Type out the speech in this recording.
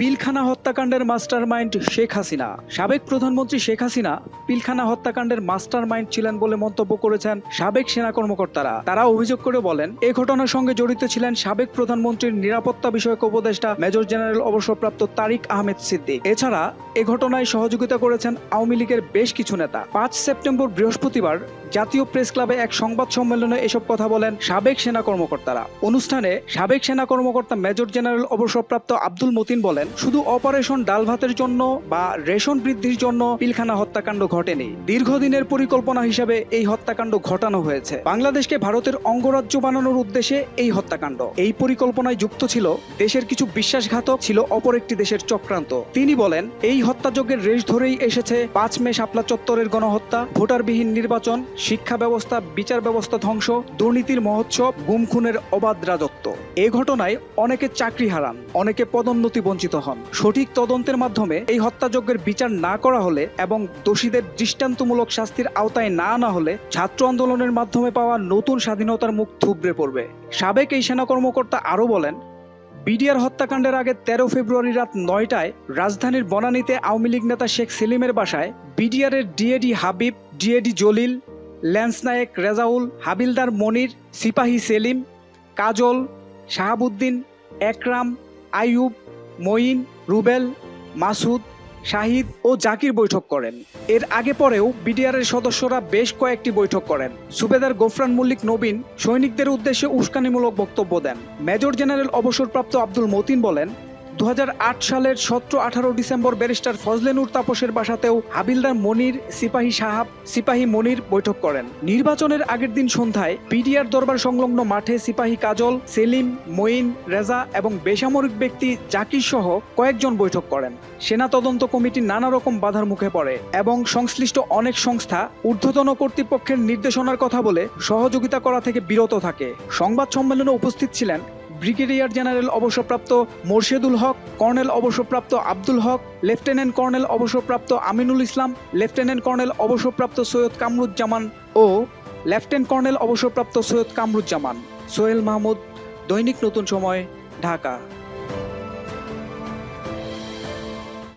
পিলখানা হত্যাকাণ্ডের মাস্টারমাইন্ড শেখ হাসিনা। সাবেক প্রধানমন্ত্রী শেখ হাসিনা পিলখানা হত্যাকাণ্ডের মাস্টারমাইন্ড ছিলেন বলে মন্তব্য করেছেন সাবেক সেনা কর্মকর্তারা। তারা অভিযোগ করে বলেন, এই ঘটনার সঙ্গে জড়িত ছিলেন সাবেক প্রধানমন্ত্রীর নিরাপত্তা বিষয়ক উপদেষ্টা মেজর জেনারেল অবসরপ্রাপ্ত তারিক আহমেদ সিদ্দিক। এছাড়া এ ঘটনায় সহযোগিতা করেছেন আওয়ামী লীগের বেশ কিছু নেতা। 5 সেপ্টেম্বর বৃহস্পতিবার জাতীয় প্রেস ক্লাবে এক সংবাদ সম্মেলনে এসব কথা বলেন সাবেক সেনা কর্মকর্তারা। অনুষ্ঠানে সাবেক সেনা কর্মকর্তা মেজর জেনারেল অবসরপ্রাপ্ত আব্দুল মতিন বলেন, শুধু অপারেশন ডাল ভাতের জন্য বা রেশন বৃদ্ধির জন্য পিলখানা হত্যাকাণ্ড ঘটেনি। দীর্ঘদিনের পরিকল্পনা হিসেবে এই হত্যাকাণ্ড ঘটানো হয়েছে। বাংলাদেশকে ভারতের অঙ্গরাজ্য বানানোর উদ্দেশ্যে এই হত্যাকাণ্ড। এই পরিকল্পনায় যুক্ত ছিল দেশের কিছু বিশ্বাসঘাতক, ছিল অপর একটি দেশের চক্রান্ত। তিনি বলেন, এই হত্যাযজ্ঞের রেশ ধরেই এসেছে 5 মে শাপলা চত্বরের গণহত্যা, ভোটারবিহীন নির্বাচন, শিক্ষা ব্যবস্থা, বিচার ব্যবস্থা ধ্বংস, দুর্নীতির মহোৎসব, গুম খুনের অবাধ রাজত্ব। এ ঘটনায় অনেকে চাকরি হারান, অনেকে পদোন্নতি বঞ্চিত হন। সঠিক তদন্তের মাধ্যমে এই হত্যাযজ্ঞের বিচার না করা হলে এবং দোষীদের দৃষ্টান্তমূলক শাস্তির আওতায় না আনা হলে ছাত্র আন্দোলনের মাধ্যমে পাওয়া নতুন স্বাধীনতার মুখ থুবড়ে পড়বে। সাবেক এই সেনা কর্মকর্তা আরও বলেন, বিডিআর হত্যাকাণ্ডের আগে 13 ফেব্রুয়ারি রাত 9টায় রাজধানীর বনানীতে আওয়ামী লীগ নেতা শেখ সেলিমের বাসায় বিডিআরের DAD Habib, DAD Jalil, lance naik Rezaul, havildar Monir, সিপাহী সেলিম, কাজল, শাহাবুদ্দিন, একরাম, আইয়ুব, মঈন, রুবেল, মাসুদ, শাহিদ ও জাকির বৈঠক করেন। এর আগে পরেও বিডিআরের সদস্যরা বেশ কয়েকটি বৈঠক করেন। সুবেদার গোফরান মল্লিক নবীন সৈনিকদের উদ্দেশ্যে উস্কানিমূলক বক্তব্য দেন। মেজর জেনারেল অবসরপ্রাপ্ত আব্দুল মতিন বলেন, 2008 সালের 17-18 ডিসেম্বর ব্যারিস্টার ফজলে নূর তাপসের বাসাতেও হাবিলদার মনির, সিপাহী সাহাব, সিপাহী মনির বৈঠক করেন। নির্বাচনের আগের দিন সন্ধ্যায় বিডিআর দরবার সংলগ্ন মাঠে সিপাহী কাজল, সেলিম, মঈন, রেজা এবং বেসামরিক ব্যক্তি জাকির সহ কয়েকজন বৈঠক করেন। সেনা তদন্ত কমিটি নানা রকম বাধার মুখে পড়ে এবং সংশ্লিষ্ট অনেক সংস্থা ঊর্ধ্বতন কর্তৃপক্ষের নির্দেশনার কথা বলে সহযোগিতা করা থেকে বিরত থাকে। সংবাদ সম্মেলনে উপস্থিত ছিলেন ব্রিগেডিয়ার জেনারেল অবসরপ্রাপ্ত মোর্শেদুল হক, কর্নেল অবসরপ্রাপ্ত আব্দুল হক, লেফটেন্যান্ট কর্নেল অবসরপ্রাপ্ত আমিনুল ইসলাম, লেফটেন্যান্ট কর্নেল অবসরপ্রাপ্ত সৈয়দ কামরুজ্জামান ও লেফটেন্যান্ট কর্নেল অবসরপ্রাপ্ত সৈয়দ কামরুজ্জামান। সোহেল মাহমুদ, দৈনিক নতুন সময়, ঢাকা।